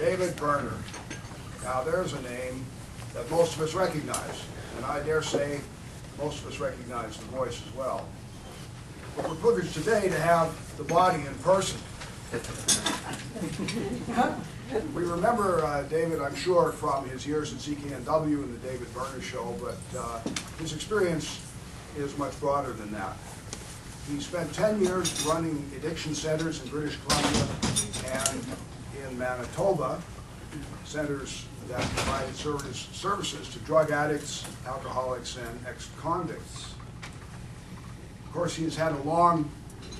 David Berner. Now there's a name that most of us recognize, and I dare say most of us recognize the voice as well. But we're privileged today to have the body in person. We remember David, I'm sure, from his years at CKNW and the David Berner Show, but his experience is much broader than that. He spent 10 years running addiction centers in British Columbia and in Manitoba, centers that provided services to drug addicts, alcoholics, and ex-convicts. Of course, he has had a long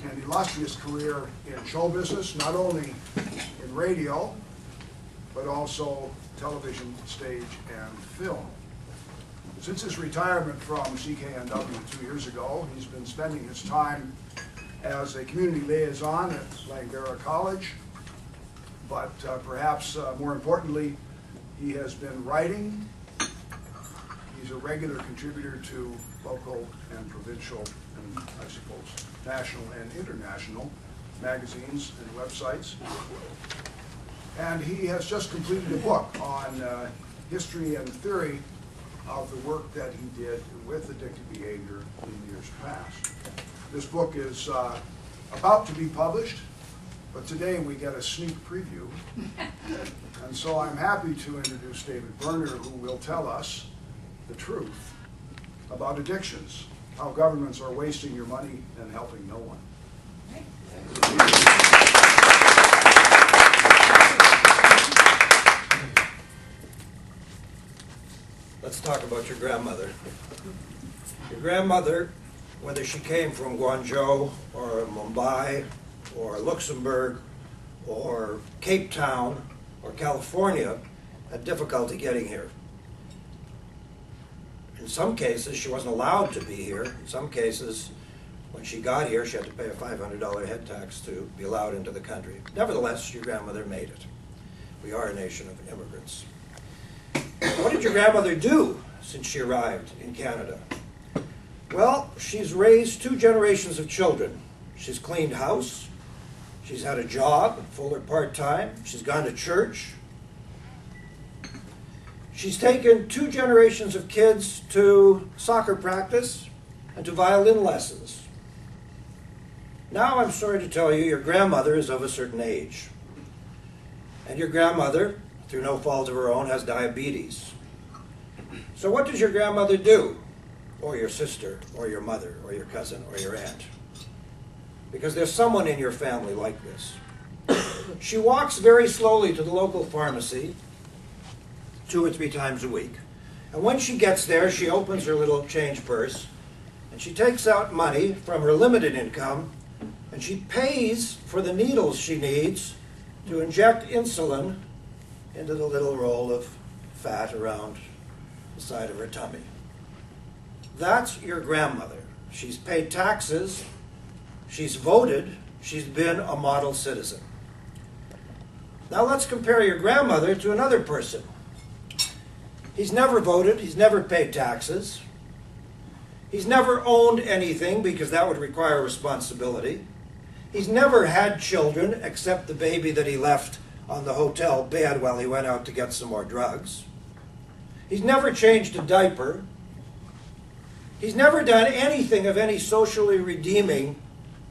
and illustrious career in show business, not only in radio, but also television, stage, and film. Since his retirement from CKNW 2 years ago, he's been spending his time as a community liaison at Langara College, but perhaps more importantly, he has been writing. He's a regular contributor to local and provincial and, I suppose, national and international magazines and websites. And he has just completed a book on history and theory of the work that he did with addictive behavior in years past. This book is about to be published, but today we get a sneak preview. And so I'm happy to introduce David Berner, who will tell us the truth about addictions, how governments are wasting your money and helping no one. Let's talk about your grandmother. Your grandmother, whether she came from Guangzhou or Mumbai or Luxembourg or Cape Town or California, had difficulty getting here. In some cases, she wasn't allowed to be here. In some cases, when she got here, she had to pay a $500 head tax to be allowed into the country. Nevertheless, your grandmother made it. We are a nation of immigrants. What did your grandmother do since she arrived in Canada? Well, she's raised 2 generations of children. She's cleaned house. She's had a job, full or part-time. She's gone to church. She's taken 2 generations of kids to soccer practice and to violin lessons. Now I'm sorry to tell you, your grandmother is of a certain age. And your grandmother, through no fault of her own, has diabetes. So what does your grandmother do? Or your sister, or your mother, or your cousin, or your aunt? Because there's someone in your family like this. She walks very slowly to the local pharmacy 2 or 3 times a week. And when she gets there, she opens her little change purse, and she takes out money from her limited income, and she pays for the needles she needs to inject insulin into the little roll of fat around the side of her tummy. That's your grandmother. She's paid taxes, she's voted, she's been a model citizen. Now let's compare your grandmother to another person. He's never voted, he's never paid taxes, he's never owned anything because that would require responsibility. He's never had children except the baby that he left on the hotel bed while he went out to get some more drugs. He's never changed a diaper. He's never done anything of any socially redeeming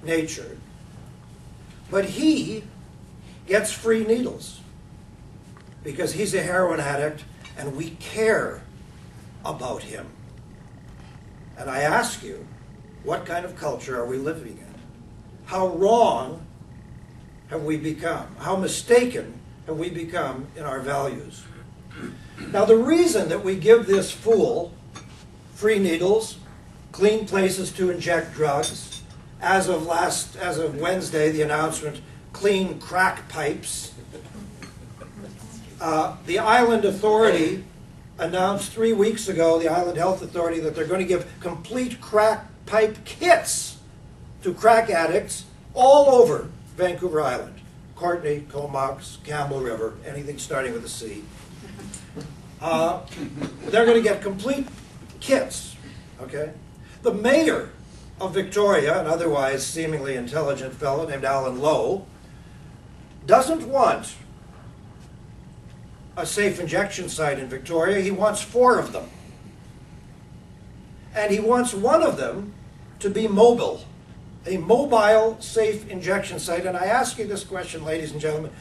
nature. But he gets free needles because he's a heroin addict and we care about him. And I ask you, what kind of culture are we living in? How wrong have we become? How mistaken have we become in our values? Now, the reason that we give this fool free needles, clean places to inject drugs, as of Wednesday, the announcement, clean crack pipes. The Island Authority announced 3 weeks ago, the Island Health Authority, that they're going to give complete crack pipe kits to crack addicts all over Vancouver Island. Courtenay, Comox, Campbell River, anything starting with a C. They're going to get complete kits, okay? The mayor of Victoria, an otherwise seemingly intelligent fellow named Alan Lowe, doesn't want a safe injection site in Victoria. He wants 4 of them. And he wants one of them to be mobile, a mobile safe injection site. And I ask you this question, ladies and gentlemen,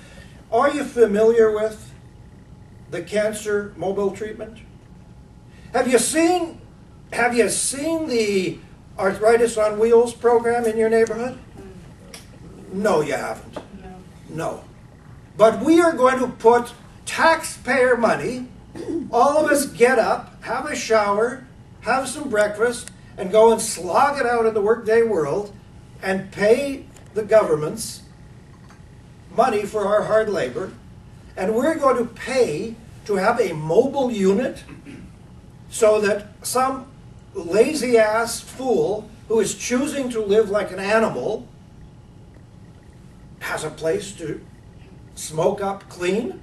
are you familiar with the cancer mobile treatment? Have you seen the Arthritis on Wheels program in your neighborhood? No, you haven't. No. But we are going to put taxpayer money, all of us get up, have a shower, have some breakfast, and go and slog it out in the workday world and pay the governments money for our hard labor. And we're going to pay to have a mobile unit so that some lazy-ass fool who is choosing to live like an animal has a place to smoke up clean?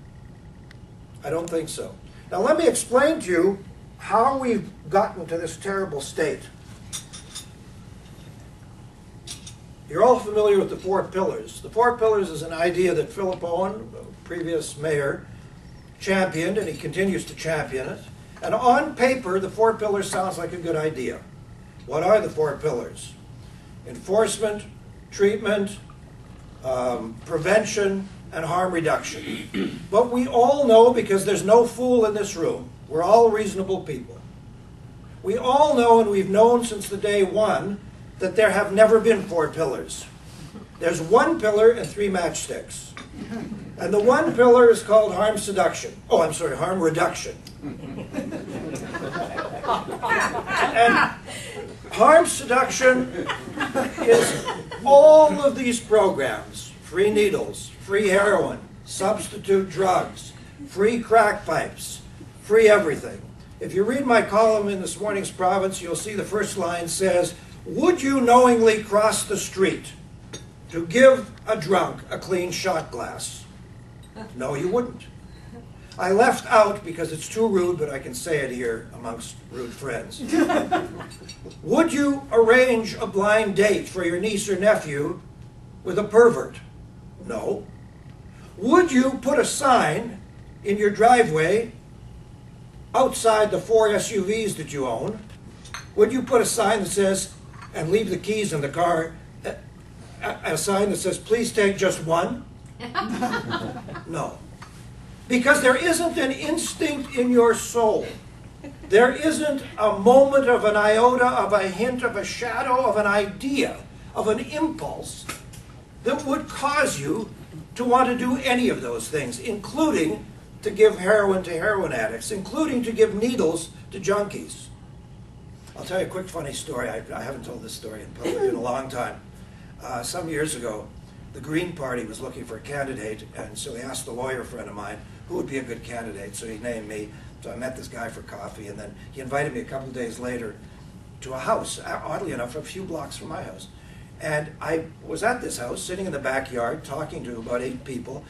I don't think so. Now let me explain to you how we've gotten to this terrible state. You're all familiar with the 4 pillars. The 4 pillars is an idea that Philip Owen, previous mayor, championed, and he continues to champion it. And on paper, the 4 pillars sounds like a good idea. What are the 4 pillars? Enforcement, treatment, prevention, and harm reduction. But we all know, because there's no fool in this room, we're all reasonable people. We all know, and we've known since the day one, that there have never been 4 pillars. There's 1 pillar and 3 matchsticks. And the 1 pillar is called harm reduction. And harm reduction is all of these programs: free needles, free heroin, substitute drugs, free crack pipes, free everything. If you read my column in this morning's Province, you'll see the first line says, "Would you knowingly cross the street to give a drunk a clean shot glass?" No, you wouldn't. I left out, because it's too rude, but I can say it here amongst rude friends. Would you arrange a blind date for your niece or nephew with a pervert? No. Would you put a sign in your driveway outside the 4 SUVs that you own? Would you put a sign that says, and leave the keys in the car, a sign that says, "Please take just one"? No. Because there isn't an instinct in your soul. There isn't a moment of an iota, of a hint, of a shadow, of an idea, of an impulse that would cause you to want to do any of those things, including to give heroin to heroin addicts, including to give needles to junkies. I'll tell you a quick funny story. I haven't told this story in public in a long time. Some years ago, the Green Party was looking for a candidate, and so he asked a lawyer friend of mine who would be a good candidate, so he named me. So I met this guy for coffee, and then he invited me a couple of days later to a house, oddly enough, a few blocks from my house. And I was at this house, sitting in the backyard, talking to about 8 people,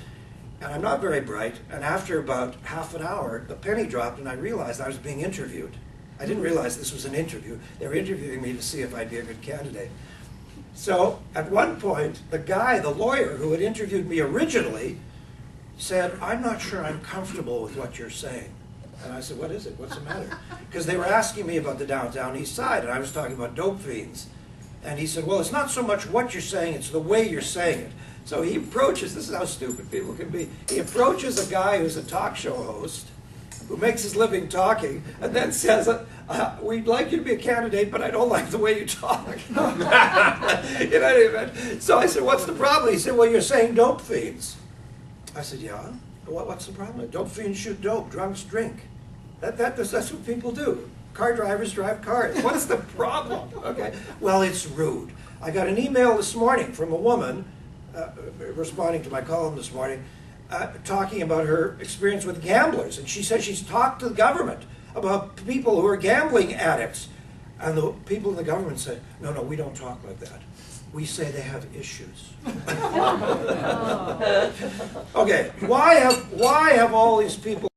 and I'm not very bright, and after about half an hour, the penny dropped, and I realized I was being interviewed. I didn't realize this was an interview. They were interviewing me to see if I'd be a good candidate. So at one point, the guy, the lawyer who had interviewed me originally, said, "I'm not sure I'm comfortable with what you're saying." And I said, "What is it? What's the matter?" Because they were asking me about the downtown east side, and I was talking about dope fiends. And he said, "Well, it's not so much what you're saying, it's the way you're saying it." So he approaches, this is how stupid people can be, he approaches a guy who's a talk show host, who makes his living talking, and then says, "We'd like you to be a candidate, but I don't like the way you talk." You know, so I said, "What's the problem?" He said, "Well, you're saying dope fiends." I said, "Yeah? What's the problem? Dope fiends shoot dope, drunks drink. That's what people do. Car drivers drive cars. What's the problem?" Okay. Well, it's rude. I got an email this morning from a woman, responding to my column this morning, talking about her experience with gamblers. And she said she's talked to the government about people who are gambling addicts. And the people in the government said, no, we don't talk like that. We say they have issues. Okay, why have all these people